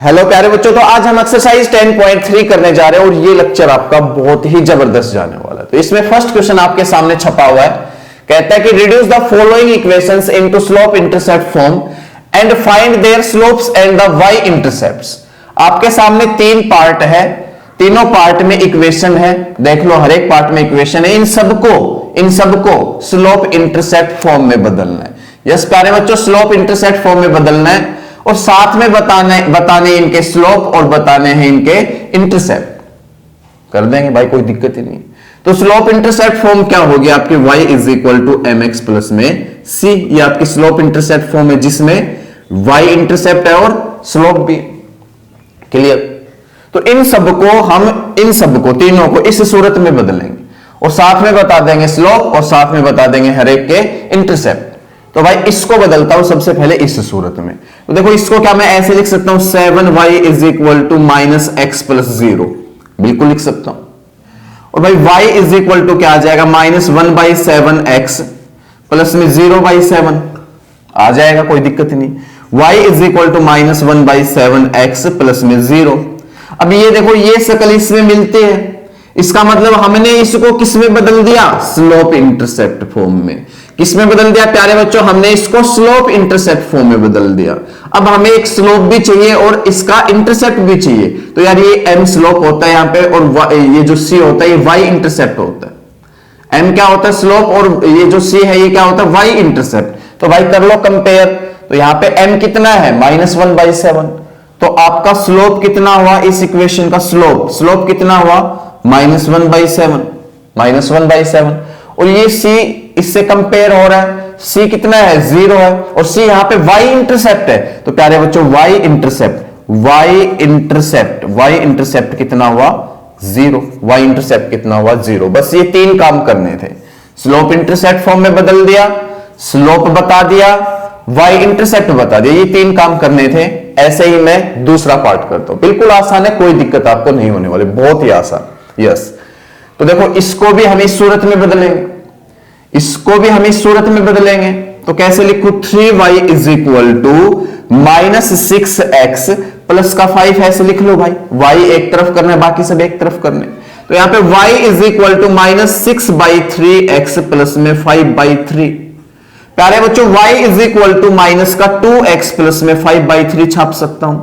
Hello प्यारे बच्चों, तो आज हम एक्सरसाइज 10.3 करने जा रहे हैं और ये लेक्चर आपका बहुत ही जबरदस्त जाने वाला है। तो इसमें फर्स्ट क्वेश्चन आपके सामने छपा हुआ है, कहता है कि reduce the following equations into slope intercept form and find their slopes and the y intercepts. आपके सामने तीन पार्ट है, तीनों पार्ट में इक्वेशन है, देख लो हर एक पार्ट में इक्वेशन है। इन सबको स्लोप इंटरसेप्ट फॉर्म में बदलना है। यस प्यारे बच्चों, स्लोप इंटरसेप्ट फॉर्म में बदलना है और साथ में बताने इनके स्लोप और बताने हैं इनके इंटरसेप्ट। कर देंगे भाई, कोई दिक्कत ही नहीं। तो स्लोप इंटरसेप्ट फॉर्म क्या होगी आपकी, y is equal to m x plus में c। ये आपकी स्लोप इंटरसेप्ट फॉर्म है जिसमें y इंटरसेप्ट है और स्लोप भी। क्लियर? तो इन सबको तीनों को इस सूरत में बदलेंगे और साथ में बता देंगे स्लोप और साथ में बता देंगे हर एक के इंटरसेप्ट। तो भाई इसको बदलता हूं सबसे पहले इस सूरत में। तो देखो इसको क्या मैं ऐसे लिख सकता हूं, 7y is equal to minus x plus 0, बिल्कुल लिख सकता हूं। और भाई y इज इक्वल टू क्या आ जाएगा, माइनस 1/7x प्लस में 0/7 आ जाएगा, कोई दिक्कत नहीं। y is equal to minus 1/7x plus में 0। अब ये देखो ये शकल इसमें मिलते हैं, इसका मतलब हमने इसको किस में बदल दिया, स्लोप इंटरसेप्ट फॉर्म में। किस में बदल दिया प्यारे बच्चों, हमने इसको स्लोप इंटरसेप्ट फॉर्म में बदल दिया। अब हमें एक स्लोप भी चाहिए और इसका इंटरसेप्ट भी चाहिए। तो यार ये m स्लोप होता है यहां पे और ये जो c होता है ये y इंटरसेप्ट होता है। m क्या होता है स्लोप और ये जो c है ये क्या होता है y इंटरसेप्ट। तो भाई कर लो कंपेयर। तो यहां पे m कितना है, -1/7। तो आपका स्लोप कितना हुआ इस इक्वेशन का, स्लोप कितना हुआ, -1/7 और ये c इससे कंपेयर हो रहा है, c कितना है, 0 है और c यहां पे y इंटरसेप्ट है। तो प्यारे बच्चों y इंटरसेप्ट कितना हुआ, 0। y इंटरसेप्ट कितना हुआ, 0। बस ये तीन काम करने थे, स्लोप इंटरसेप्ट फॉर्म में बदल दिया, स्लोप बता दिया, y इंटरसेप्ट बता दिया, ये तीन काम करने थे। ऐसे ही मैं दूसरा पार्ट करता हूं, बिल्कुल आसान है, कोई दिक्कत आपको नहीं होने वाली, बहुत ही आसान। यस, तो देखो इसको भी हम इस सूरत में बदलेंगे, इसको भी हम इस सूरत में बदलेंगे। तो कैसे लिखूं, 3y is equal to -6x plus का 5 ऐसे लिख लो भाई। y एक तरफ करना है, बाकी सब एक तरफ करने। तो यहां पे y is equal to -6/3x plus में 5/3। प्यारे बच्चों y is equal to minus का 2x प्लस में 5/3 छाप सकता हूं।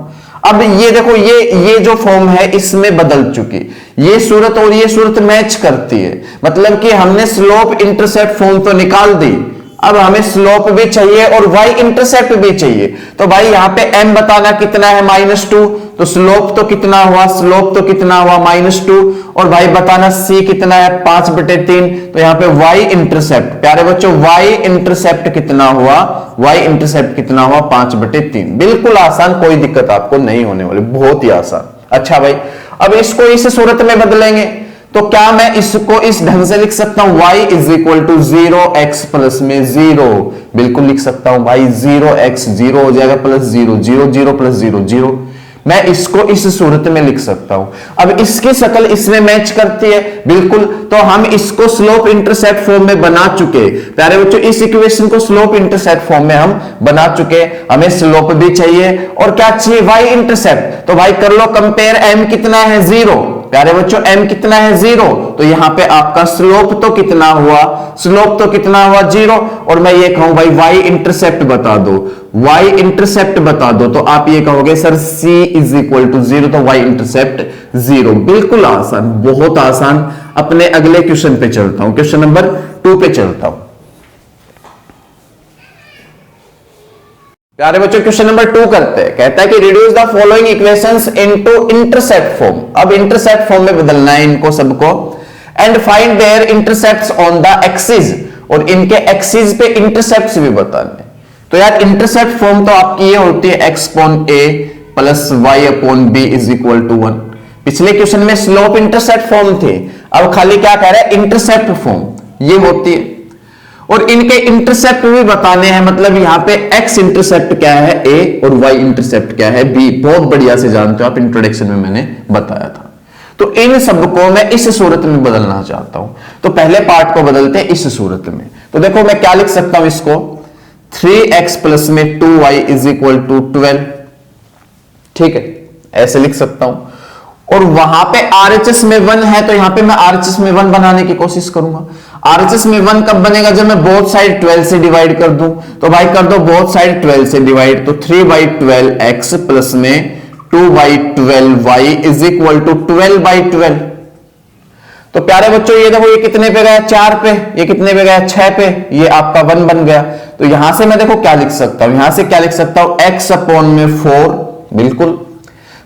अब ये देखो ये जो फॉर्म है इसमें बदल चुकी, ये सूरत और ये सूरत मैच करती है, मतलब कि हमने स्लोप इंटरसेप्ट फॉर्म तो निकाल दी, अब हमें स्लोप भी चाहिए और y इंटरसेप्ट भी चाहिए। तो भाई यहां पे m बताना कितना है, -2। तो स्लोप तो कितना हुआ, -2 और भाई बताना c कितना है, 5/3। तो यहां पे y इंटरसेप्ट, प्यारे बच्चों y इंटरसेप्ट कितना हुआ, 5/3। बिल्कुल आसान, कोई दिक्कत आपको नहीं होने वाली, बहुत ही आसान। अच्छा भाई, अब इसको इस सूरत में बदलेंगे तो क्या मैं इसको इस ढंग से लिख सकता हूं, y is equal to 0x plus में 0, बिल्कुल लिख सकता हूं भाई। 0x 0 हो जाएगा प्लस 0, 0 प्लस 0 0। मैं इसको इस सूरत में लिख सकता हूं। अब इसकी शक्ल इसमें मैच करती है, बिल्कुल। तो हम इसको स्लोप इंटरसेप्ट फॉर्म में बना चुके प्यारे बच्चों, इस इक्वेशन को स्लोप इंटरसेप्ट फॉर्म में हम बना चुके। हमें स्लोप भी चाहिए और क्या चाहिए, y इंटरसेप्ट। तो भाई कर लो कंपेयर, m कितना है, 0। प्यारे बच्चों m कितना है, 0। तो यहां पे आपका स्लोप तो कितना हुआ, 0। और मैं ये कहूं भाई y इंटरसेप्ट बता दो, y इंटरसेप्ट बता दो। तो आप ये कहोगे sir c is equal to 0, तो y इंटरसेप्ट 0। बिल्कुल आसान, बहुत आसान। अपने अगले क्वेश्चन पे चलता हूं, क्वेश्चन नंबर 2 पे चलता हूं। प्यारे बच्चों क्वेश्चन नंबर 2 करते हैं, कहता है कि reduce the following equations into intercept form. अब इंटरसेप्ट फॉर्म में बदलना है इनको सबको, and find their intercepts on the axis, और इनके एक्सिस पे इंटरसेप्ट्स भी बताने। तो यार इंटरसेप्ट फॉर्म तो आपकी ये होती है x/a plus y/b is equal to 1। पिछले क्वेश्चन में स्लोप इंटरसेप्ट फॉर्म थे, अब खाली क्या कह रहा है, इंटरसेप्ट फॉर्म ये होती है। और इनके इंटरसेप्ट भी बताने हैं, मतलब यहां पे x इंटरसेप्ट क्या है, a, और y इंटरसेप्ट क्या है, b। बहुत बढ़िया से जानते हो आप, इंट्रोडक्शन में मैंने बताया था। तो इन सबको मैं इस सूरत में बदलना चाहता हूं। तो पहले पार्ट को बदलते हैं इस सूरत में। तो देखो मैं क्या लिख सकता हूं इसको, 3x प्लस में 2y इज इक्वल टू 12। ठीक है, ऐसे लिख सकता हूं, और वहां पे आरएचएस में 1 है तो यहां पे मैं आरएचएस में 1 बनाने की कोशिश करूंगा। आरएचएस में 1 कब बनेगा, जब मैं बोथ साइड 12 से डिवाइड कर दूं। तो भाई कर दो बोथ साइड 12 से डिवाइड, तो 3/12x प्लस में 2/12y इज इक्वल टू 12/12। तो प्यारे बच्चों ये देखो, ये कितने पे गया, 4 पे, ये कितने पे गया, 6 पे, ये आपका 1 बन गया। तो यहां से मैं देखो क्या लिख सकता हूं, यहां से क्या लिख सकता हूं, x अपॉन में 4 बिल्कुल,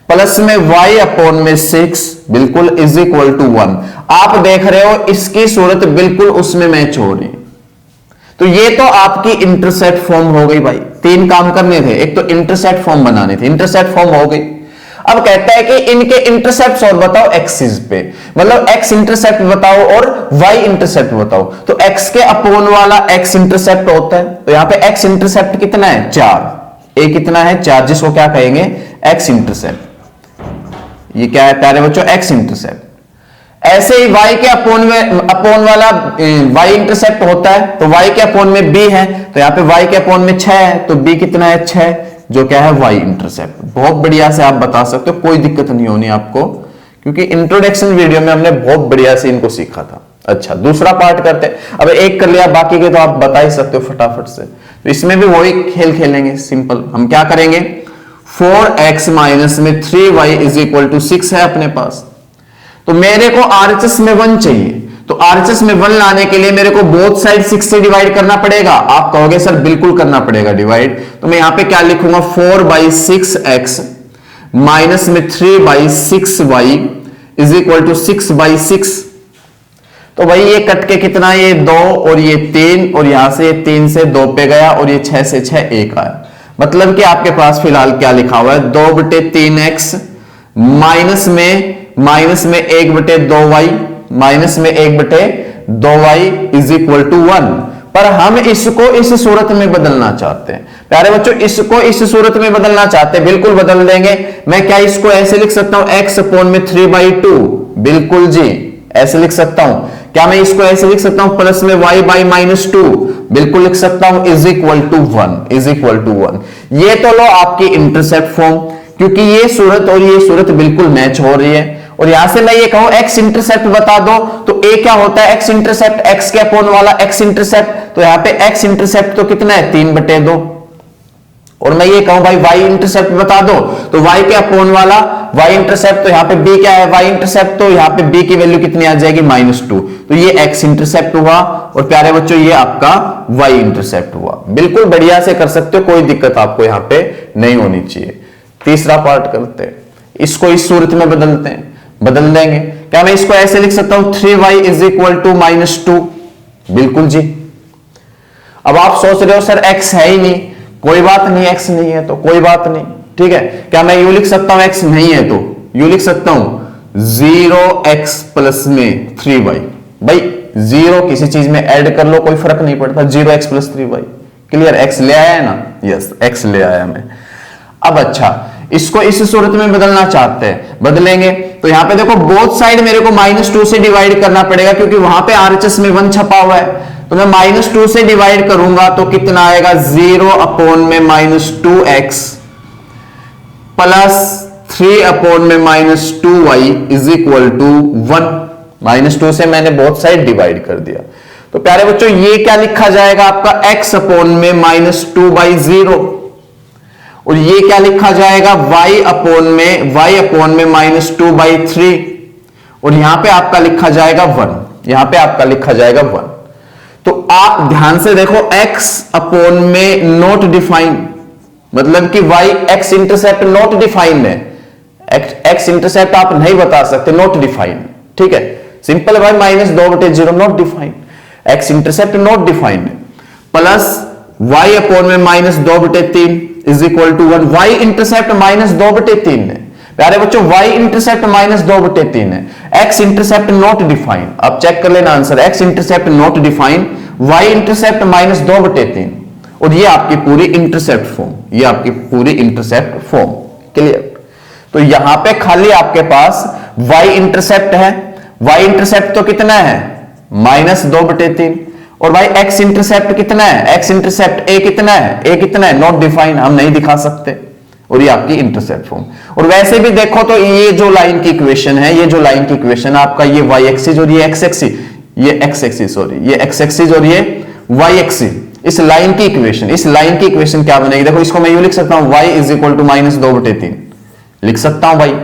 प्लस में y अपॉन में 6 बिल्कुल, इज इक्वल टू 1। आप देख रहे हो इसकी सूरत बिल्कुल उसमें मैच हो रही है। तो ये तो आपकी इंटरसेप्ट फॉर्म हो गई भाई। 3 काम करने थे, एक तो इंटरसेप्ट फॉर्म बनानी थी, इंटरसेप्ट फॉर्म हो गई। अब कहता है कि इनके इंटरसेप्ट और बताओ एक्सिस पे, मतलब x इंटरसेप्ट बताओ और y इंटरसेप्ट बताओ। तो x के अपोन वाला x इंटरसेप्ट होता है, तो यहां पे x इंटरसेप्ट कितना है, 4, a कितना है 4, जिसको क्या कहेंगे x इंटरसेप्ट। ये क्या है प्यारे बच्चों, x इंटरसेप्ट। ऐसे ही y के अपोन वाला y इंटरसेप्ट होता है, तो y के अपोन में b है, तो यहां पे y के अपोन में 6 है, तो b कितना है 6, जो क्या है y इंटरसेप्ट। बहुत बढ़िया से आप बता सकते हो, कोई दिक्कत नहीं होनी आपको, क्योंकि इंट्रोडक्शन वीडियो में हमने बहुत बढ़िया से इनको सीखा था। अच्छा दूसरा पार्ट करते हैं। अब एक कर लिया, बाकी के तो आप बता ही सकते हो फटाफट से। तो इसमें भी वही खेल खेलेंगे सिंपल। हम क्या करेंगे, 4x माइनस में 3y इज इक्वल टू 6 है अपने पास। तो मेरे को आरएचएस में 1 चाहिए, तो आरएचएस में 1 लाने के लिए मेरे को बोथ साइड 6 से डिवाइड करना पड़ेगा। आप कहोगे सर बिल्कुल करना पड़ेगा डिवाइड, तो मैं यहां पे क्या लिखूंगा, 4/6x माइनस में 3/6y इज इक्वल टू 6/6। तो भाई ये कट के कितना, ये 2 और ये 3, और यहां से 3 से 2 पे गया, और ये 6 से 6 1 आया। मतलब कि आपके पास फिलहाल क्या लिखा हुआ है, 2/3x माइनस में 1/2y माइनस में 1/2y इज इक्वल टू 1। पर हम इसको इस सूरत में बदलना चाहते हैं प्यारे बच्चों, इसको इस सूरत में बदलना चाहते हैं, बिल्कुल बदल देंगे। मैं क्या इसको ऐसे लिख सकता हूं, x अपॉन में 3/2, बिल्कुल जी ऐसे लिख सकता हूं। क्या मैं इसको ऐसे लिख सकता हूं, प्लस में y/-2, बिल्कुल लिख सकता हूं, is equal to 1, is equal to 1। ये तो लो आपकी इंटरसेप्ट फॉर्म, क्योंकि ये सूरत और ये सूरत बिल्कुल मैच हो रही है। और यहां से मैं ये कहूं x इंटरसेप्ट बता दो, तो a क्या होता है, x इंटरसेप्ट, x के अपोन वाला x इंटरसेप्ट। तो यहां पे x इंटरसेप्ट तो कितना है, 3/2। और मैं ये कहूं भाई y इंटरसेप्ट बता दो, तो y के अपोन वाला y इंटरसेप्ट, तो यहां पे b क्या है, y इंटरसेप्ट, तो यहां पे b की वैल्यू कितनी आ जाएगी, -2। तो ये x इंटरसेप्ट हुआ, और प्यारे बच्चों ये आपका y इंटरसेप्ट हुआ। बिल्कुल बढ़िया से कर सकते हो, कोई दिक्कत आपको यहां पे नहीं होनी चाहिए। तीसरा पार्ट करते हैं, इसको इस सूरत में बदलते हैं, बदल देंगे। क्या मैं इसको ऐसे लिख सकता हूं, 3y इज इक्वल टू -2, बिल्कुल जी। अब आप सोच रहे हो सर x है ही नहीं, कोई बात नहीं, x नहीं है तो कोई बात नहीं, ठीक है। क्या मैं यू लिख सकता हूं, x नहीं है तो यू लिख सकता हूं 0x प्लस में 3y। भाई 0 किसी चीज में ऐड कर लो, कोई फर्क नहीं पड़ता, 0x plus 3y, clear. x ले आया है ना, यस x ले आया मैं। अब अच्छा, इसको इस सूरत में बदलना चाहते हैं, बदलेंगे। तो यहां पे देखो बोथ साइड मेरे को -2 से डिवाइड करना पड़ेगा, क्योंकि वहां पे आरएचएस में 1 छपा हुआ है। तो मैं -2 से डिवाइड करूंगा तो कितना आएगा, 0 अपॉन में -2x प्लस 3 अपॉन में -2y इज इक्वल टू 1। -2 से मैंने बोथ साइड डिवाइड कर दिया। तो प्यारे बच्चों ये क्या लिखा जाएगा आपका, x अपॉन में -2/0, और ये क्या लिखा जाएगा, y अपॉन में -2/3, और यहां पे आपका लिखा जाएगा 1, यहां पे आपका लिखा जाएगा 1। तो आप ध्यान से देखो, x अपॉन में नॉट डिफाइंड, मतलब कि y x intercept not defined है, x इंटरसेप्ट आप नहीं बता सकते, नॉट डिफाइंड, ठीक है, सिंपल भाई, -2/0 not defined, x intercept not defined, plus y upon में -2/3 is equal to 1। y intercept -2/3 है प्यारे बच्चों, y इंटरसेप्ट -2/3 है, x इंटरसेप्ट नॉट डिफाइंड। आप चेक कर लेना answer, x intercept not defined, y intercept -2/3, और ये आपकी पूरी इंटरसेप्ट फॉर्म, ये आपकी पूरी इंटरसेप्ट फॉर्म, क्लियर। तो यहां पे खाली आपके पास y इंटरसेप्ट है, y इंटरसेप्ट तो कितना है, -2/3, और भाई x इंटरसेप्ट कितना है, x इंटरसेप्ट a कितना है, a कितना है, नॉट डिफाइंड, हम नहीं दिखा सकते। और ये आपकी इंटरसेप्ट फॉर्म। और वैसे भी देखो तो ये जो लाइन की इक्वेशन है, ये जो लाइन की इक्वेशन है आपका, ये y एक्सिस और ये x एक्सिस, ये x एक्सिस सॉरी, ये x एक्सिस और ये y एक्सिस, इस लाइन की इक्वेशन, इस लाइन की इक्वेशन क्या बनेगी? देखो इसको मैं यूं लिख सकता हूं, y इज इक्वल टू -2/3 लिख सकता हूं भाई।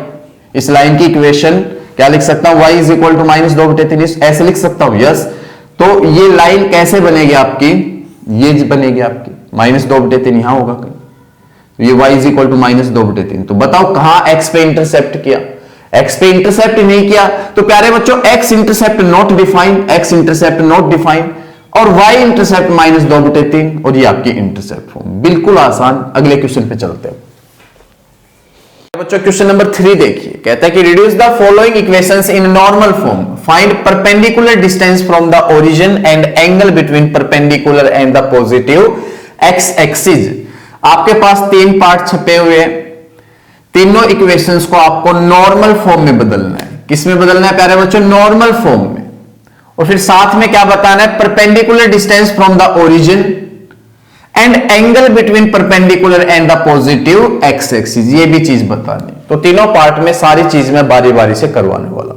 इस लाइन की इक्वेशन क्या लिख सकता हूं? y इज इक्वल टू -2/3 ऐसे लिख सकता हूं, यस। तो ये लाइन कैसे बनेगी आपकी? ये बनेगी आपकी -2/3, यहां होगा कहीं, ये y इज इक्वल टू -2/3। तो बताओ कहां x पे इंटरसेप्ट किया? x पे इंटरसेप्ट नहीं किया, तो प्यारे बच्चों x intercept not defined, x intercept not defined, और y इंटरसेप्ट -2/3, और ये आपकी इंटरसेप्ट फॉर्म। बिल्कुल आसान। अगले क्वेश्चन पे चलते हैं बच्चों। क्वेश्चन नंबर 3 देखिए, कहता है कि reduce the following equations in normal form, find perpendicular distance from the origin and angle between perpendicular and the positive x axis. आपके पास 3 पार्ट छपे हुए हैं, तीनों इक्वेशंस को आपको नॉर्मल फॉर्म में बदलना है। किस में बदलना है प्यारे बच्चों? नॉर्मल फॉर्म में। और फिर साथ में क्या बताना है? Perpendicular distance from the origin and angle between perpendicular and the positive x axis, ये भी चीज बतानी। तो तीनों पार्ट में सारी चीज मैं बारी बारी से करवाने वाला।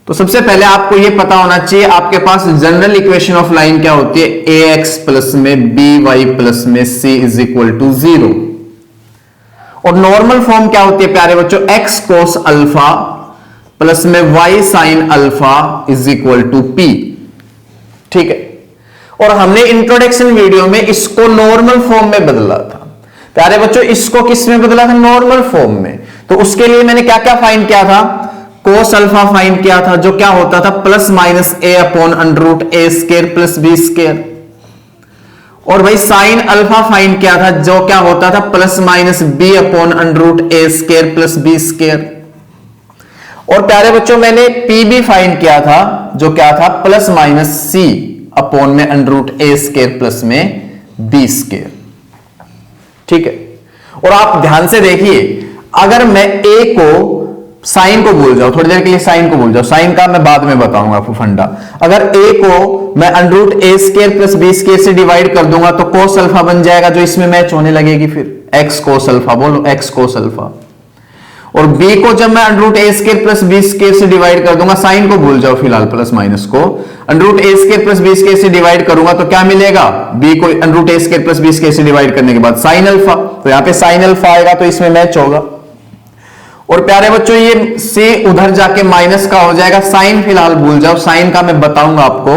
तो सबसे पहले आपको यह पता होना चाहिए, आपके पास जनरल इक्वेशन ऑफ लाइन क्या होती है? ax प्लस में by प्लस में c इज इक्वल टू 0। और नॉर्मल फॉर्म क्या होती है प्यारे बच्चों? x कोस अल्फा प्लस में y sine alpha is equal to p। ठीक है। और हमने इंट्रोडक्शन वीडियो में इसको नॉर्मल फॉर्म में बदला था प्यारे बच्चों। इसको किस में बदला था? नॉर्मल फॉर्म में। तो उसके लिए मैंने क्या क्या फाइंड किया था? कोस अल्फा फाइंड किया था, जो क्या होता था? Plus minus a upon under root a square plus b square. और भाई साइन अल्फा फाइंड किया था, जो क्या होता था? Plus minus b upon under root a square plus b square. और प्यारे बच्चों मैंने p भी फाइंड किया था, जो क्या था? प्लस माइनस c अपॉन में under root a square plus में b स्क्वायर। ठीक है। और आप ध्यान से देखिए, अगर मैं a को साइन को भूल जाओ, थोड़ी देर के लिए साइन को भूल जाओ, साइन का मैं बाद में बताऊंगा आपको फंडा। अगर a को मैं under root a square plus b square से डिवाइड कर दूंगा तो कोस अल्फा बन जाएगा, जो इसमें मैच होने लगेगी फिर x कोस अल्फा। बोलो x कोस अल्फा। और b को जब मैं under root a square plus b square से डिवाइड कर दूंगा, साइन को भूल जाओ फिलहाल, प्लस माइनस को under root a square plus b square से डिवाइड करूंगा तो क्या मिलेगा? b को under root a square plus b square से डिवाइड करने के बाद साइन अल्फा, तो यहां पे साइन अल्फा आएगा, तो इसमें मैच होगा। और प्यारे बच्चों ये c उधर जाके माइनस का हो जाएगा, साइन फिलहाल भूल जाओ, साइन का मैं बताऊंगा आपको।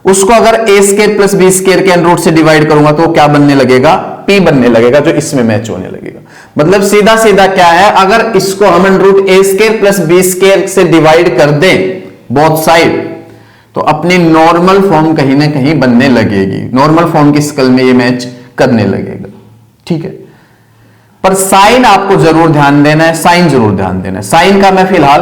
उसको अगर a square plus b square के अंडर रूट से डिवाइड करूंगा तो क्या बनने लगेगा? p बनने लगेगा, जो इसमें मैच होने लगेगा। मतलब सीधा सीधा क्या है, अगर इसको हम under root a square plus b square से डिवाइड कर दें बोथ साइड, तो अपनी नॉर्मल फॉर्म कहीं ना कहीं बनने लगेगी, नॉर्मल फॉर्म की स्केल में ये मैच करने लगेगा। ठीक है। पर साइन आपको जरूर ध्यान देना है, साइन जरूर ध्यान देना है। साइन का मैं फिलहाल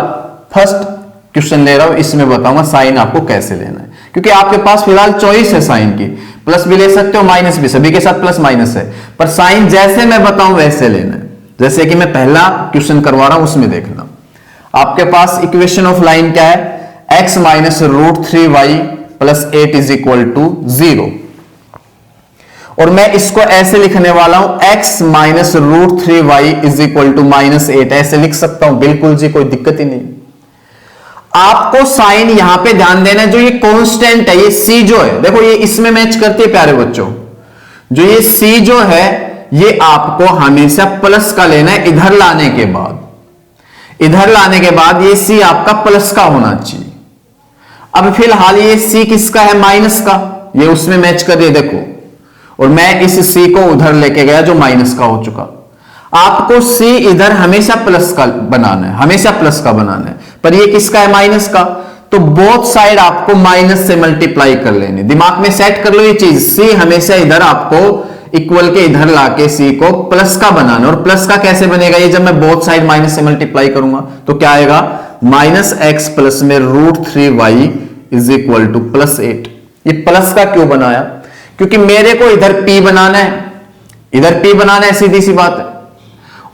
फर्स्ट क्वेश्चन ले रहा हूं, इसमें बताऊंगा साइन आपको कैसे लेना है, क्योंकि आपके पास फिलहाल चॉइस है साइन की, प्लस भी ले सकते हो माइनस भी, सभी के साथ प्लस माइनस है। पर साइन जैसे मैं बताऊं वैसे लेना है, जैसे कि मैं पहला क्वेश्चन करवा रहा हूं उसमें देखना। आपके पास इक्वेशन ऑफ लाइन क्या है? x minus root 3y plus 8 is equal to 0। और मैं इसको ऐसे लिखने वाला हूं, x minus root 3y is equal to -8, ऐसे लिख सकता हूं बिल्कुल जी, कोई दिक्कत ही नहीं। आपको साइन यहां पे ध्यान देना है, जो ये कांस्टेंट है, ये c जो है, देखो ये इसमें मैच करती है प्यारे बच्चों। जो ये c जो है ये आपको हमेशा प्लस का लेना है, इधर लाने के बाद, इधर लाने के बाद ये c आपका प्लस का होना चाहिए। अब फिलहाल ये c किसका है? माइनस का, ये उसमें मैच कर रही है देखो। और मैं इस c को उधर लेके गया जो माइनस का हो चुका। आपको c इधर हमेशा प्लस का बनाना है, हमेशा प्लस का बनाना है, पर ये किसका है? माइनस का। तो बोथ साइड आपको माइनस से मल्टीप्लाई कर लेनी, दिमाग में सेट कर लो ये चीज। c हमेशा इधर आपको इक्वल के इधर लाके c को प्लस का बनाना। और प्लस का कैसे बनेगा? ये जब मैं बोथ साइड माइनस से मल्टीप्लाई करूंगा तो क्या आएगा? माइनस एक्स प्लस में root 3y is equal to plus 8। ये प्लस का क्यों बनाया? क्योंकि मेरे को इधर p बनाना है, इधर p बनाना है, सीधी सी बात है।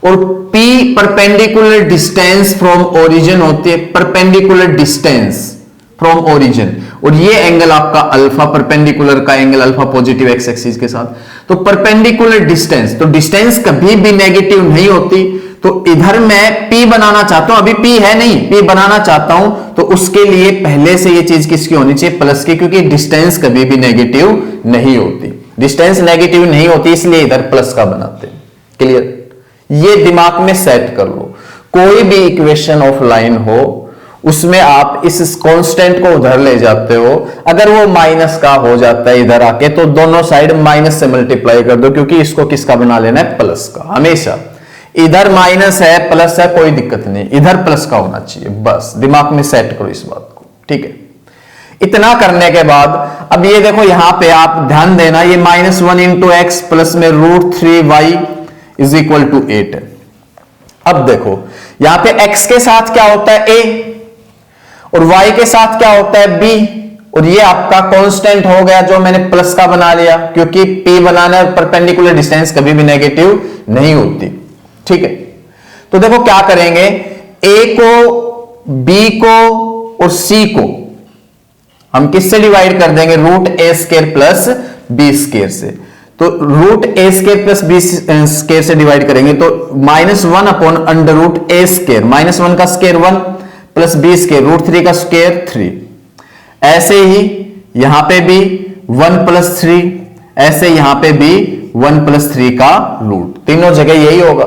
और p perpendicular distance from origin होती है, परपेंडिकुलर डिस्टेंस फ्रॉम ओरिजिन। और ये एंगल आपका अल्फा, परपेंडिकुलर का angle alpha positive x axis के साथ। तो परपेंडिकुलर डिस्टेंस, तो डिस्टेंस कभी भी नेगेटिव नहीं होती। तो इधर मैं P बनाना चाहता हूं, अभी P है नहीं, P बनाना चाहता हूं, तो उसके लिए पहले से ये चीज किसकी होनी चाहिए, प्लस की, क्योंकि डिस्टेंस कभी भी नेगेटिव नहीं होती, डिस्टेंस नेगेटिव नहीं होती, इसलिए इधर प्लस का बनाते हैं। क्लियर? ये दिमाग में सेट कर लो। कोई भी इक्वेशन ऑफ लाइन हो, उसमें आप इस कांस्टेंट को उधर ले जाते हो, अगर वो माइनस का हो जाता है इधर आके, तो दोनों साइड माइनस से मल्टीप्लाई कर दो, क्योंकि इसको किसका बना लेना है, प्लस का। हमेशा इधर माइनस है प्लस है कोई दिक्कत नहीं, इधर प्लस का होना चाहिए, बस दिमाग में सेट करो इस बात को। ठीक है, इतना करने के बाद अब ये देखो यहां पे आप ध्यान देना, ये -1 इंटू एक्स प्लस में √3y इज इक्वल टू 8 है। अब देखो यहां पे x के साथ क्या होता है, a, और y के साथ क्या होता है, b, और ये आपका कांस्टेंट हो गया जो मैंने प्लस का बना लिया, क्योंकि p बनाना परपेंडिकुलर डिस्टेंस कभी भी नेगेटिव नहीं होती। ठीक है, तो देखो क्या करेंगे, a को, b को और c को हम किससे डिवाइड कर देंगे, √a² प्लस b² से। तो √a² प्लस b² से डिवाइड करेंगे तो -1 अपॉन √a², -1 का स्क्वायर 1 प्लस b² √3 का स्क्वायर 3। ऐसे ही यहां पे भी 1 प्लस 3, ऐसे यहां पे भी 1 प्लस 3 का रूट, तीनों जगह यही होगा।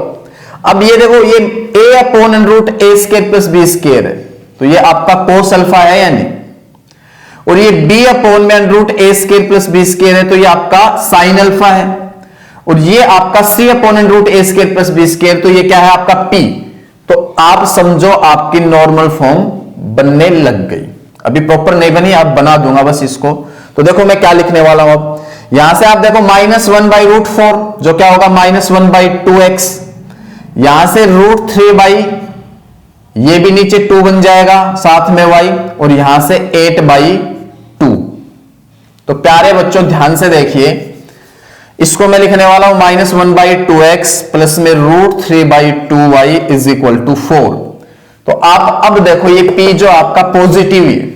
अब ये देखो ये a upon √a² plus b² है, तो ये आपका कोस अल्फा है या नहीं, और ये b अपॉन में √a² प्लस b² है, तो ये आपका साइन अल्फा है, और ये आपका c upon √a² plus b², तो ये क्या है आपका p। तो आप समझो आपकी नॉर्मल फॉर्म बनने लग गई, अभी प्रॉपर नहीं बनी, आप बना दूंगा बस इसको। तो देखो मैं क्या लिखने वाला हूं, अब यहां से आप देखो -1/√4 जो क्या होगा -1/2x, यहां से √3 ये भी नीचे 2 बन जाएगा, साथ में y, और यहां से 8/2। तो प्यारे बच्चों ध्यान से देखिए, इसको मैं लिखने वाला हूं -1/2x प्लस में √3/2y इज इक्वल टू 4। तो आप अब देखो ये p जो आपका पॉजिटिव है,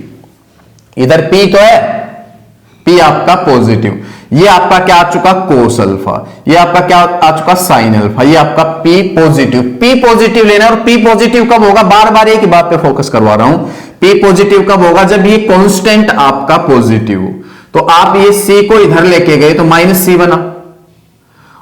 इधर p तो है, p आपका पॉजिटिव, ये आपका क्या आ चुका कोस अल्फा, ये आपका क्या आ चुका साइन अल्फा, ये आपका p पॉजिटिव। p पॉजिटिव लेना, और p पॉजिटिव कब होगा, बार बार एक ही बात पे फोकस करवा रहा हूं, p पॉजिटिव कब होगा, जब ये कांस्टेंट आपका पॉजिटिव हो। तो आप ये c को इधर लेके गए तो -c बना,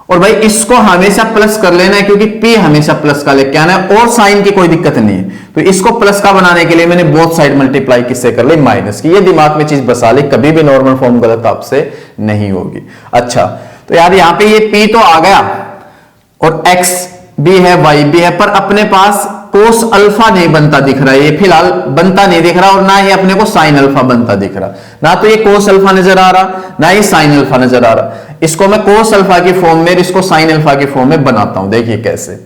और भाई इसको हमेशा प्लस कर लेना है, क्योंकि p हमेशा प्लस का लेके आना है, और साइन की कोई दिक्कत नहीं है। तो इसको प्लस का बनाने के लिए मैंने बोथ साइड मल्टीप्लाई किससे कर ली, माइनस की। ये दिमाग में चीज बसा ली, कभी भी नॉर्मल फॉर्म गलत आपसे नहीं होगी। अच्छा, तो यार यहां पे ये p तो आ गया, और x भी है, y भी है, पर अपने पास कोस अल्फा नहीं बनता दिख रहा है, ये फिलहाल बनता नहीं दिख रहा, और ना ही अपने को साइन अल्फा बनता दिख रहा, ना तो ये कोस अल्फा नजर आ रहा, ना ही साइन अल्फा नजर आ रहा। इसको मैं कोस अल्फा की फॉर्म में, इसको साइन अल्फा की फॉर्म में बनाता हूं, देखिए कैसे।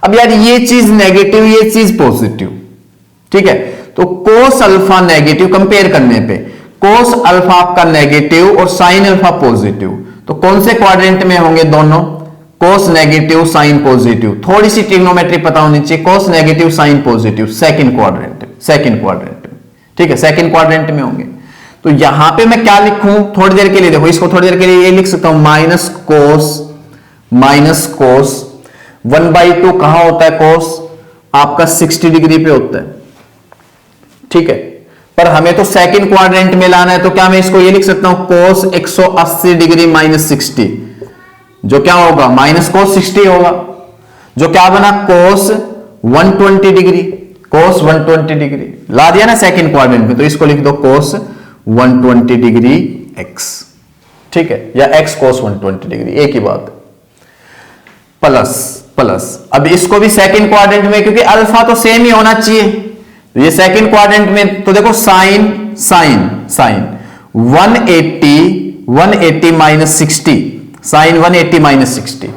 अब यार ये चीज नेगेटिव, ये चीज पॉजिटिव, ठीक है, तो कोस अल्फा नेगेटिव कंपेयर करने पे, कोस अल्फा आपका नेगेटिव और साइन अल्फा पॉजिटिव, तो कौन से क्वाड्रेंट में होंगे दोनों, कोस नेगेटिव साइन पॉजिटिव। थोड़ी सी ट्रिग्नोमेट्री पता होनी चाहिए, cos negative sine positive second quadrant, ठीक है, सेकंड क्वाड्रेंट में होंगे। तो यहां पे मैं क्या लिखूं, थोड़ी देर के लिए देखो, इसको थोड़ी देर के लिए ये लिख सकता हूं माइनस कोस 1/2 कहां होता है, कोस आपका 60 डिग्री पे होता है, ठीक है, पर हमें तो सेकंड क्वाड्रेंट में लाना है, तो क्या मैं इसको ये लिख सकता हूं कोस 180 डिग्री -60, जो क्या होगा माइनस कोस 60 होगा, जो क्या बना कोस 120 डिग्री, कोस 120 डिग्री ला दिया ना सेकंड क्वाड्रेंट में, तो इसको लिख दो कोस 120 डिग्री x, ठीक है, या x कोस 120 डिग्री, एक ही बात, प्लस अब इसको भी सेकंड क्वाड्रेंट में, क्योंकि अल्फा तो सेम ही होना चाहिए, तो ये सेकंड क्वाड्रेंट में, तो देखो sine 180 -60, sine 180 -60,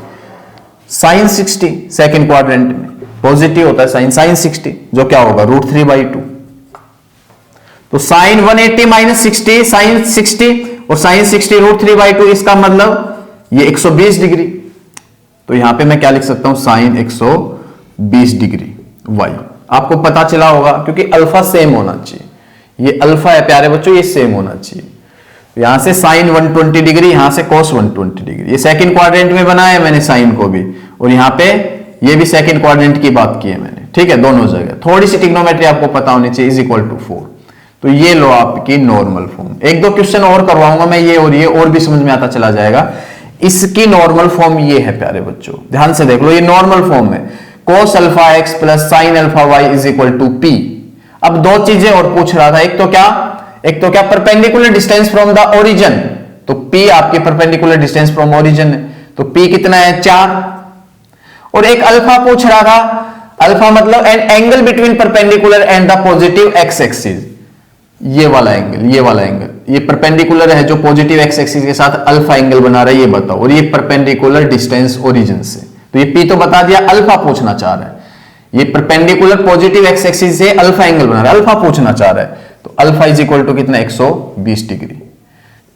sine 60 second quadrant में पॉजिटिव होता है, साइन 60 जो क्या होगा √3/2। तो साइन 180 -60 साइन 60, और साइन 60 √3/2, इसका मतलब ये 120 डिग्री। तो यहां पे मैं क्या लिख सकता हूं, साइन 120 डिग्री y। आपको पता चला होगा, क्योंकि अल्फा सेम होना चाहिए, ये अल्फा है प्यारे बच्चों, ये सेम होना चाहिए। यहां से साइन 120 डिग्री, यहां से cos 120 डिग्री। ये सेकंड क्वाड्रेंट में बनाया मैंने साइन को भी, और यहां पे ये भी सेकंड क्वाड्रेंट की बात की है मैंने, ठीक है, दोनों जगह। थोड़ी सी ट्रिग्नोमेट्री आपको पता होनी चाहिए, इज इक्वल टू 4। तो ये लो आपकी नॉर्मल फॉर्म। एक दो क्वेश्चन और करवाऊंगा मैं, ये और भी समझ में आता चला जाएगा। इसकी नॉर्मल फॉर्म ये है प्यारे बच्चों, ध्यान से देख लो, ये नॉर्मल फॉर्म है, cos alpha x plus sine alpha y is equal to p। अब दो चीजें और पूछ रहा था, एक तो क्या perpendicular distance from the origin, तो p आपके परपेंडिकुलर डिस्टेंस फ्रॉम ओरिजिन है, तो p कितना है 4। और एक अल्फा पूछ रहा था, अल्फा मतलब an angle between perpendicular and the positive x axis, ये वाला एंगल, ये परपेंडिकुलर है जो पॉजिटिव x एक्सिस के साथ अल्फा एंगल बना रहा है, ये बताओ, और ये परपेंडिकुलर डिस्टेंस ओरिजिन से, तो ये p तो बता दिया, अल्फा पूछना चाह रहा है, ये परपेंडिकुलर पॉजिटिव x एक्सिस से अल्फा एंगल बना रहा है, अल्फा पूछना चाह रहा है, तो अल्फा इज इक्वल टू कितना 120 डिग्री।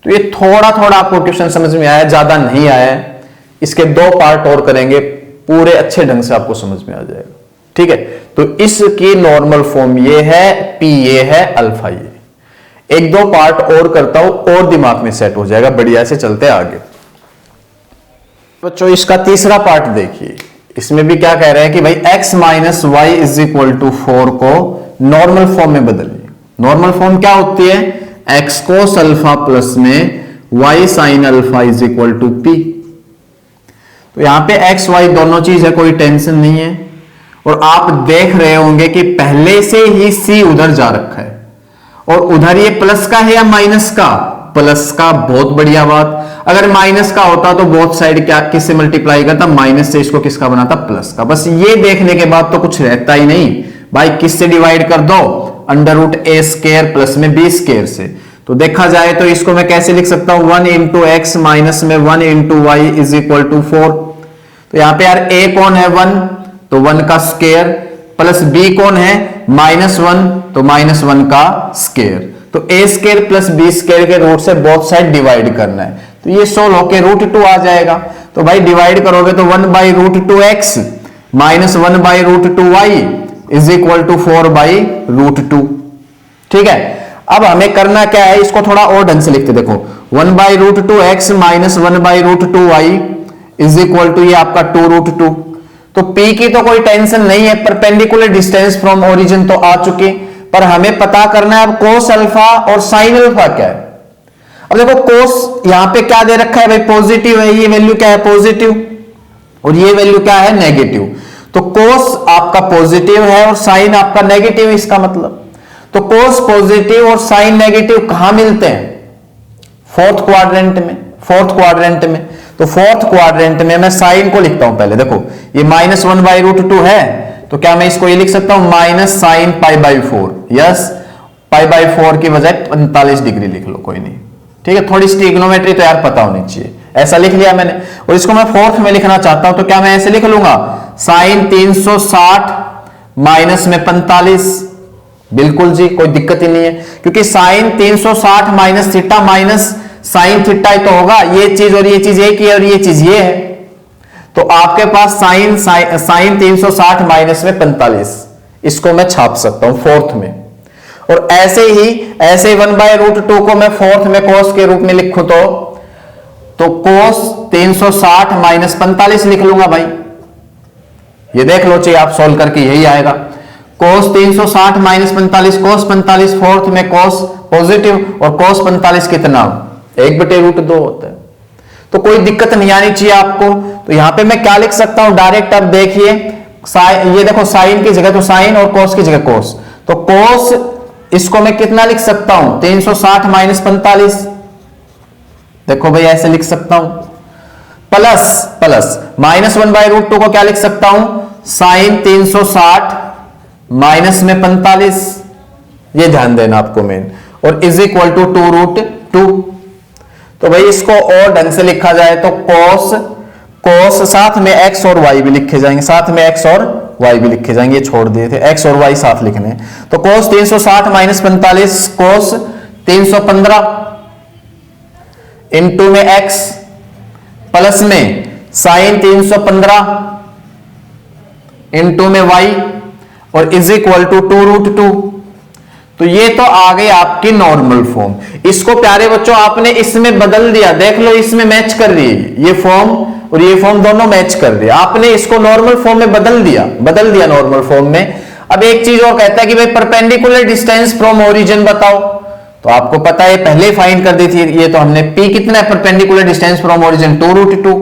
तो ये थोड़ा थोड़ा आपको क्वेश्चन समझ में आया, ज्यादा नहीं आया है। इसके दो पार्ट और करेंगे, पूरे अच्छे ढंग से आपको समझ में आ जाएगा, ठीक है। तो इसकी नॉर्मल फॉर्म ये है, p ये है, अल्फा ये। एक दो पार्ट और करता हूं और दिमाग में सेट हो जाएगा, बढ़िया से चलते आगे। बच्चों इसका तीसरा पार्ट देखिए, इसमें भी क्या कह रहे हैं कि भाई x minus y is equal to 4 को नॉर्मल फॉर्म में बदलिए। नॉर्मल फॉर्म क्या होती है, x कोस अल्फा प्लस में y sine alpha is equal to p। तो यहां पे x y दोनों चीज है, कोई टेंशन नहीं है। और आप देख रहे होंगे कि पहले से ही c उधर जा रखा है, और उधर ये प्लस का है या माइनस का, प्लस का, बहुत बढ़िया बात। अगर माइनस का होता तो बोथ साइड क्या किससे मल्टीप्लाई करता, माइनस से, इसको किसका बनाता, प्लस का। बस ये देखने के बाद तो कुछ रहता ही नहीं भाई, किससे डिवाइड कर दो, अंडर रूट ए स्क्वायर प्लस में बी स्क्वायर से। तो देखा जाए तो इसको मैं कैसे लिख सकता हूं, 1 इंटू एक्स माइनस में 1 into y is equal to 4। तो यहां पे यार a कौन है 1, तो 1 का स्क्वायर, प्लस b कौन है -1, तो -1 का स्क्वायर। तो a square plus b square के रूट से बोथ साइड डिवाइड करना है, तो ये सोल्व होके √2 आ जाएगा। तो भाई डिवाइड करोगे तो 1 by √2x minus 1 by √2y is equal to 4 by √2। ठीक है, अब हमें करना क्या है, इसको थोड़ा और ढंग से लिखते देखो, 1 by √2x minus 1 by √2y is equal to ये आपका 2√2। तो p की तो कोई टेंशन नहीं है, परपेंडिकुलर डिस्टेंस फ्रॉम ओरिजिन तो आ चुके, पर हमें पता करना है अब कोस अल्फा और साइन अल्फा क्या है। अब देखो कोस यहां पे क्या दे रखा है भाई, पॉजिटिव है, ये वैल्यू क्या है पॉजिटिव, और ये वैल्यू क्या है नेगेटिव। तो कोस आपका पॉजिटिव है और साइन आपका नेगेटिव, इसका मतलब तो कोस पॉजिटिव और साइन नेगेटिव कहां मिलते हैं, फोर्थ क्वाड्रेंट में। फोर्थ क्वाड्रेंट में, तो फोर्थ क्वाड्रेंट में मैं साइन को लिखता हूं पहले, देखो ये -1 बाई √2 है, तो क्या मैं इसको ये लिख सकता हूं माइनस साइन π/4, यस π/4 की बजाय 45 डिग्री लिख लो, कोई नहीं, ठीक है। थोड़ी ट्रिग्नोमेट्री तो यार पता होनी चाहिए, ऐसा लिख लिया मैंने। और इसको मैं फोर्थ में लिखना चाहता हूं, तो क्या मैं ऐसे लिख लूंगा साइन 360 माइनस में 45, बिल्कुल जी कोई दिक्कत ही नहीं है, क्योंकि sine 360 minus theta minus sine theta ही तो होगा, ये चीज और ये चीज एक ही है और ये चीज ये है, तो आपके पास साइन 360 माइनस में 45, इसको मैं छाप सकता हूं फोर्थ में। और ऐसे ही 1 बाय √2 को मैं फोर्थ में कोस के रूप में लिखूं तो कोस 360 माइनस 45 लिख लूंगा भाई, ये देख लो चाहिए आप सोल्व करके यही आएगा। कोस 360 माइनस 45, कोस 45 फोर्थ में कोस पॉजिटिव, और कोस 45 कितना 1/√2 होता है, तो कोई दिक्कत नहीं आनी चाहिए आपको। तो यहां पे मैं क्या लिख सकता हूं डायरेक्ट, अब देखिए ये देखो साइन की जगह तो साइन और कोस की जगह कोस, तो कोस इसको मैं कितना लिख सकता हूं 360 माइनस 45, देखो भाई ऐसे लिख सकता हूं, प्लस -1 बाई √2 को क्या लिख सकता हूं साइन 360 माइनस में 45, ये ध्यान देना आपको मेन, और इज इक्वल टू 2√2। तो भाई इसको और ढंग से लिखा जाए तो कोस साथ में x और y भी लिखे जाएंगे, साथ में x और y भी लिखे जाएंगे, ये छोड़ दिए थे, x और y साथ लिखने। तो कोस 360 माइनस 45 कोस 315 इंटू में x प्लस में साइन 315 इंटू में y और इज इक्वल टू 2√2। तो ये तो आ गई आपकी नॉर्मल फॉर्म। इसको प्यारे बच्चों आपने इसमें बदल दिया, देख लो इसमें मैच कर रही है, ये फॉर्म और ये फॉर्म दोनों मैच कर रही है, आपने इसको नॉर्मल फॉर्म में बदल दिया नॉर्मल फॉर्म में। अब एक चीज और कहता है कि भाई परपेंडिकुलर डिस्टेंस फ्रॉम ओरिजिन बताओ, तो आपको पता है पहले फाइंड कर दी थी, ये तो हमने p कितना है परपेंडिकुलर डिस्टेंस फ्रॉम ओरिजिन 2√2।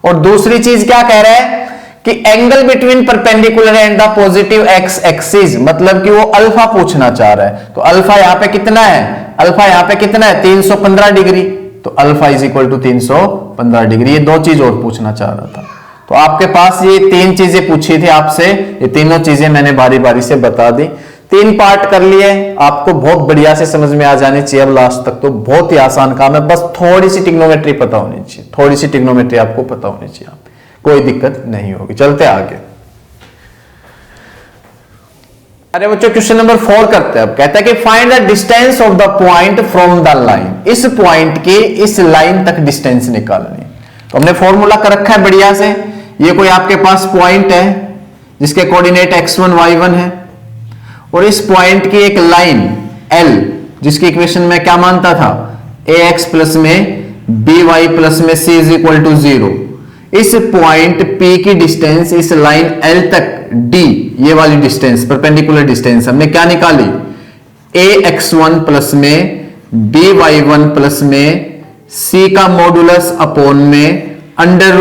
और दूसरी चीज क्या कह रहा है कि angle between perpendicular and the positive x axis, मतलब कि वो अल्फा पूछना चाह रहा है। तो अल्फा यहां पे कितना है, अल्फा यहां पे कितना है 315 डिग्री, तो alpha is equal to 315 degree. ये दो चीज और पूछना चाह रहा था। तो आपके पास ये तीन चीजें पूछी थी आपसे, ये तीनों चीजें मैंने बारी बारी से बता दी। 3 पार्ट कर लिए, आपको बहुत बढ़िया से समझ में आ जाने चाहिए अब लास्ट तक। तो बहुत ही आसान काम है, बस थोड़ी सी ट्रिग्नोमेट्री पता होनी चाहिए, थोड़ी सी ट्रिग्नोमेट्री आपको पता होनी चाहिए, कोई दिक्कत नहीं होगी। चलते आगे। अरे बच्चों क्वेश्चन नंबर 4 करते हैं। अब कहता है कि find the distance of the point from the line, इस पॉइंट के इस लाइन तक डिस्टेंस निकालनी। तो हमने फॉर्मूला कर रखा है बढ़िया से। ये कोई आपके पास पॉइंट है जिसके कोऑर्डिनेट x1 y1 है, और इस पॉइंट की एक लाइन L जिसकी इक्वेशन में क्या मानता था ax प्लस में by प्लस में c इज इक्वल टू 0। इस पॉइंट P की डिस्टेंस इस लाइन L तक D, ये वाली डिस्टेंस परपेंडिकुलर डिस्टेंस हमने क्या निकाली ax1 प्लस में by1 प्लस में c का मॉडुलस अपॉन में under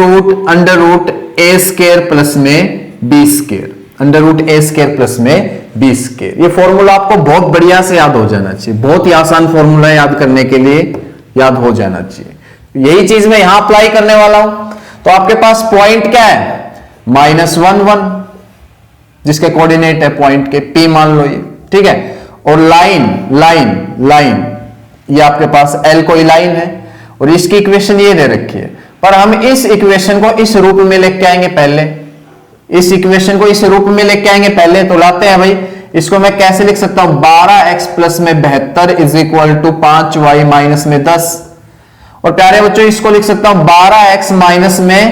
root a square plus में b square, under root a square plus में b स्क्वायर। ये फॉर्मूला आपको बहुत बढ़िया से याद हो जाना चाहिए, बहुत ही आसान फॉर्मूला याद करने के लिए याद हो जाना चाहिए। यही चीज मैं यहां अप्लाई करने वाला हूं। तो आपके पास पॉइंट क्या है -1 1, जिसके कोऑर्डिनेट है पॉइंट के P मान लो ये, ठीक है। और लाइन ये आपके पास L कोई लाइन है, और इसकी इक्वेशन ये दे रखी है। पर हम इस इक्वेशन को इस रूप में लेके आएंगे पहले, इस इक्वेशन को इस रूप में लेके आएंगे पहले। तो लाते हैं भाई, इसको मैं कैसे लिख सकता हूं 12x प्लस में 72 is equal to 5y minus में 10। और प्यारे बच्चों इसको लिख सकता हूं 12x माइनस में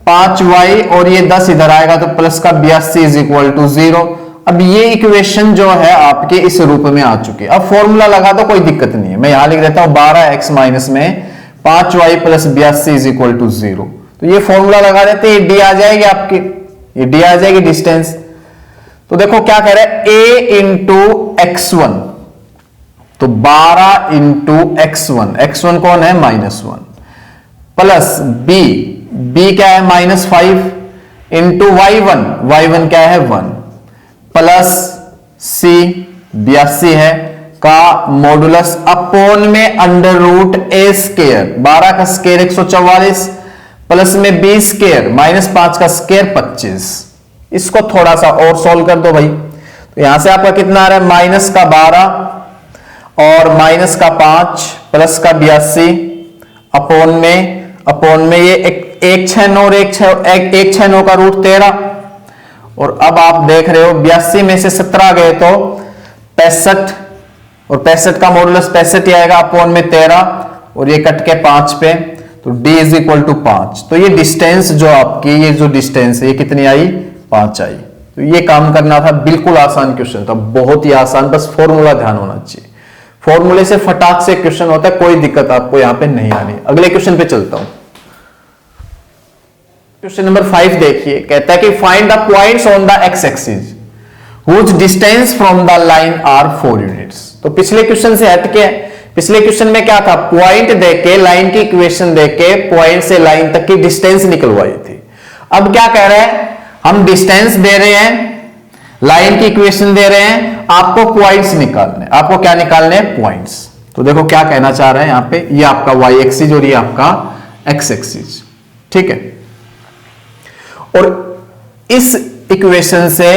5y, और ये 10 इधर आएगा तो प्लस का 82 इज इक्वल टू 0। अब ये इक्वेशन जो है आपके इस रूप में आ चुकी है। अब फॉर्मूला लगा दो, कोई दिक्कत नहीं है। मैं यहां लिख देता हूं 12x माइनस में 5y plus 82 is equal to 0। तो ये फॉर्मूला लगा देते हैं, डी आ जाएगी आपकी, ये डी आ जाएगी डिस्टेंस। तो देखो क्या कह रहा है a इंटू x1, तो 12 इंटू x1 कौन है -1, प्लस b क्या है -5 इंटू y1 क्या है 1, प्लस c 82 है का मॉडुलस अपॉन में अंडर रूट a स्क्वायर, 12 का स्क्वायर 144 प्लस में b स्क्वायर -5 का स्क्वायर 25। इसको थोड़ा सा और सॉल्व कर दो भाई। तो यहां से आपका कितना आ रहा है माइनस का 12 और माइनस का 5 प्लस का 82 अपॉन में ये एक 6 9 और एक 6 9 का रूट 13। और अब आप देख रहे हो 82 में से 17 गए तो 65, और 65 का मॉडुलस 65 ही आएगा अपॉन में 13, और ये कट के 5 पे, तो d इज इक्वल टू 5। तो ये डिस्टेंस जो आपकी, ये जो डिस्टेंस है ये कितनी आई 5 आई। तो ये काम करना था, बिल्कुल आसान क्वेश्चन था, बहुत ही आसान, बस फॉर्मूला ध्यान होना चाहिए। फॉर्मूले से फटाक से क्वेश्चन होता है, कोई दिक्कत आपको यहां पे नहीं आनी। अगले क्वेश्चन पे चलता हूं। क्वेश्चन नंबर 5 देखिए, कहता है कि find the points on the x axis which distance from the line are 4 units. तो पिछले क्वेश्चन से हटके, पिछले क्वेश्चन में क्या था, पॉइंट देके लाइन की इक्वेशन देके पॉइंट से लाइन तक की डिस्टेंस निकलवाई थी। अब क्या कह रहे हैं, हम डिस्टेंस दे रहे हैं, लाइन की इक्वेशन दे रहे हैं, आपको पॉइंट्स निकालने, आपको क्या निकालने हैं पॉइंट्स। तो देखो क्या कहना चाह रहे हैं यहां पे, ये आपका y एक्सिस और ये आपका x एक्सिस, ठीक है। और इस इक्वेशन से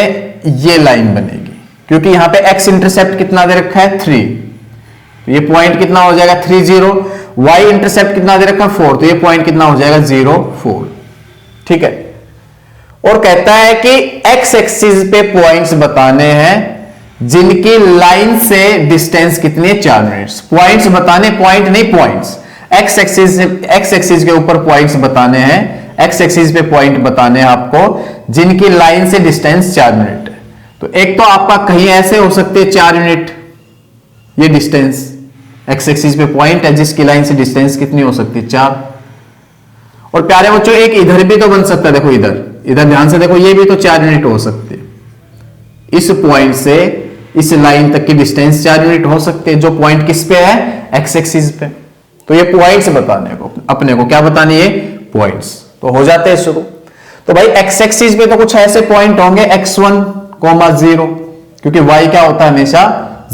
ये लाइन बनेगी, क्योंकि यहां पे x इंटरसेप्ट कितना दे रखा है 3, तो ये पॉइंट कितना हो जाएगा 3 0। y इंटरसेप्ट कितना दे रखा है 4, तो ये पॉइंट कितना हो जाएगा 0 4, ठीक है। और कहता है कि x एक्सिस पे पॉइंट्स बताने हैं जिनकी लाइन से डिस्टेंस कितनी है 4 यूनिट्स। पॉइंट्स बताने, पॉइंट नहीं पॉइंट्स, x एक्सिस के ऊपर पॉइंट्स बताने हैं, x एक्सिस पे पॉइंट बताने हैं आपको जिनकी लाइन से डिस्टेंस 4 यूनिट है। तो एक तो आपका कहीं ऐसे हो सकते हैं 4 यूनिट, ये डिस्टेंस एक्स एक्सिस पे पॉइंट है जिसकी लाइन से डिस्टेंस कितनी हो सकती है 4। और प्यारे बच्चों एक इधर भी तो बन सकता है, देखो इधर ध्यान से देखो, ये भी तो 4 यूनिट हो सकती है। इस पॉइंट से इस लाइन तक की डिस्टेंस 4 यूनिट हो सकती है, जो पॉइंट किस पे है, एक्स एक्सिस पे। तो ये पॉइंट्स बताने को, अपने को क्या बतानी है, पॉइंट्स। तो हो जाते हैं शुरू। तो भाई एक्स एक्सिस पे तो कुछ ऐसे पॉइंट होंगे x1, 0, क्योंकि y क्या होता है हमेशा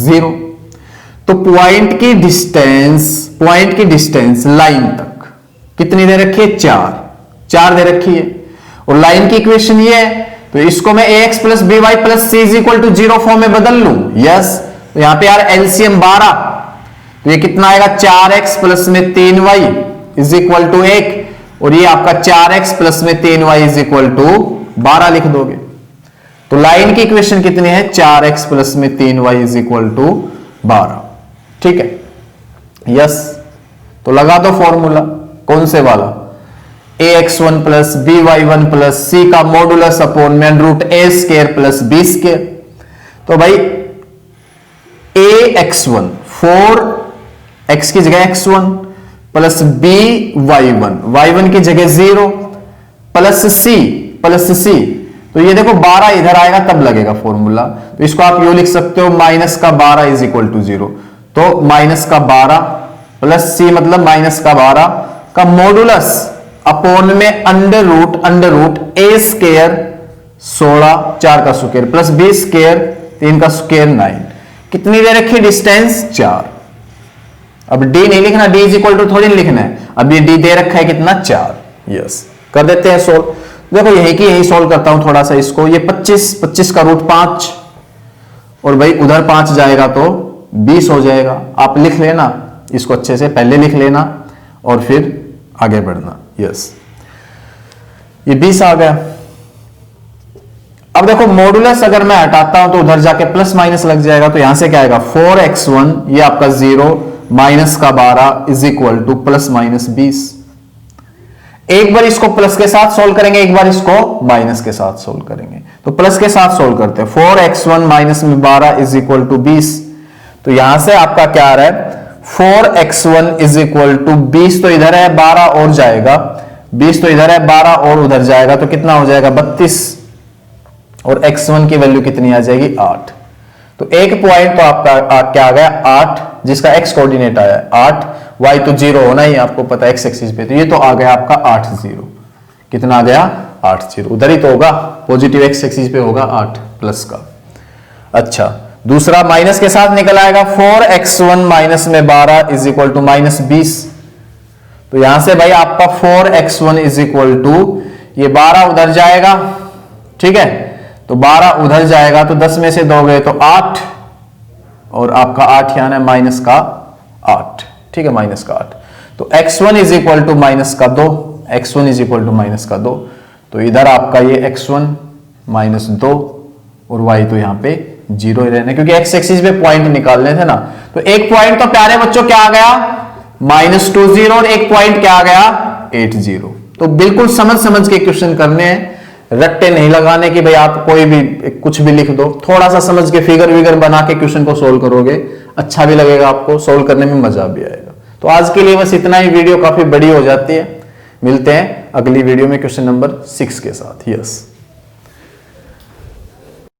0। तो पॉइंट की डिस्टेंस लाइन तक कितनी दे रखी है, 4 दे रखी है। और लाइन की इक्वेशन ये है, तो इसको मैं ax plus b y plus c is equal to 0 form में बदल लूं। यस, तो यहां पे यार एलसीएम 12, तो ये कितना आएगा 4x प्लस में 3y इज इक्वल टू 1, और ये आपका 4x प्लस में 3y इज इक्वल टू 12 लिख दोगे। तो लाइन की इक्वेशन कितनी है, 4x प्लस में 3y इज इक्वल टू 12। ठीक है, यस। तो लगा दो फॉर्मूला, कौन से वाला, ax1 plus by1 plus c का मॉडुलस अपॉन में root a square plus b square. तो भाई ax1 4x की जगह x1 प्लस by1 की जगह 0 प्लस c, तो ये देखो 12 इधर आएगा तब लगेगा फॉर्मूला। तो इसको आप यू लिख सकते हो माइनस का 12 इज इक्वल टू 0। तो माइनस का 12 प्लस c मतलब माइनस का 12 का मॉडुलस अपॉन में अंडर रूट a स्क्वायर 16 4 का स्क्वायर प्लस b स्क्वायर 3 का स्क्वायर 9। कितनी दे रखी डिस्टेंस 4। अब d नहीं लिखना, d इज इक्वल टू थोड़ी नहीं लिखना है, अब ये d दे रखा है कितना 4। यस, कर देते हैं सोल्व। देखो यही सोल्व करता हूं थोड़ा सा इसको। ये 25 का रूट 5, और भाई उधर 5 जाएगा तो 20 हो जाएगा। आप लिख लेना इसको अच्छे से, पहले लिख लेना और फिर आगे बढ़ना। यस, ये 20 आ गया। अब देखो मॉडुलस अगर मैं हटाता हूं तो उधर जाके प्लस माइनस लग जाएगा, तो यहां से क्या आएगा 4x1 ये आपका 0 माइनस का 12 is equal to plus minus 20। एक बार इसको प्लस के साथ सोल्व करेंगे, एक बार इसको माइनस के साथ सोल्व करेंगे। तो प्लस के साथ सोल्व करते हैं, 4x1 माइनस में 12 इज इक्वल टू 20। तो यहां से आपका क्या आ रहा है 4x1 इज इक्वल टू 20, तो इधर है 12 और जाएगा, 20 तो इधर है 12 और उधर जाएगा, तो कितना हो जाएगा 32, और x1 की वैल्यू कितनी आ जाएगी 8। तो एक पॉइंट तो आपका क्या आ गया 8, जिसका x कोऑर्डिनेट आया 8, y तो 0 होना ही आपको पता है x एक्सिस पे, तो ये तो आ गया आपका 8 0। कितना आ गया 8 0, उधर ही तो होगा, पॉजिटिव x एक्सिस पे होगा 8 प्लस का। अच्छा, दूसरा माइनस के साथ निकल आएगा 4x1 माइनस में 12 इज इक्वल टू माइनस 20। तो यहां से भाई आपका 4x1 इज इक्वल टू ये 12 उधर जाएगा, ठीक है, तो 12 उधर जाएगा तो 10 में से 2 गए तो 8, और आपका 8 यानी माइनस का 8। ठीक है, माइनस का 8। तो x1 is equal to minus का 2, x1 is equal to minus का 2। तो इधर आपका ये x1 माइनस 2 और y तो यहां पे 0 ही रहना, क्योंकि x एक्सिस पे पॉइंट निकालने थे ना। तो एक पॉइंट तो प्यारे बच्चों क्या आ गया -20, और एक पॉइंट क्या आ गया 80। तो बिल्कुल समझ के क्वेश्चन करने हैं, रट्टे नहीं लगाने कि भाई आप कोई भी कुछ भी लिख दो। थोड़ा सा समझ के फिगर बना के क्वेश्चन को सोल्व करोगे, अच्छा भी लगेगा आपको, सोल्व करने में मजा भी आएगा। तो आज के लिए बस इतना ही, वीडियो काफी बड़ी हो जाती है। मिलते हैं अगली वीडियो में क्वेश्चन नंबर 6 के साथ। यस।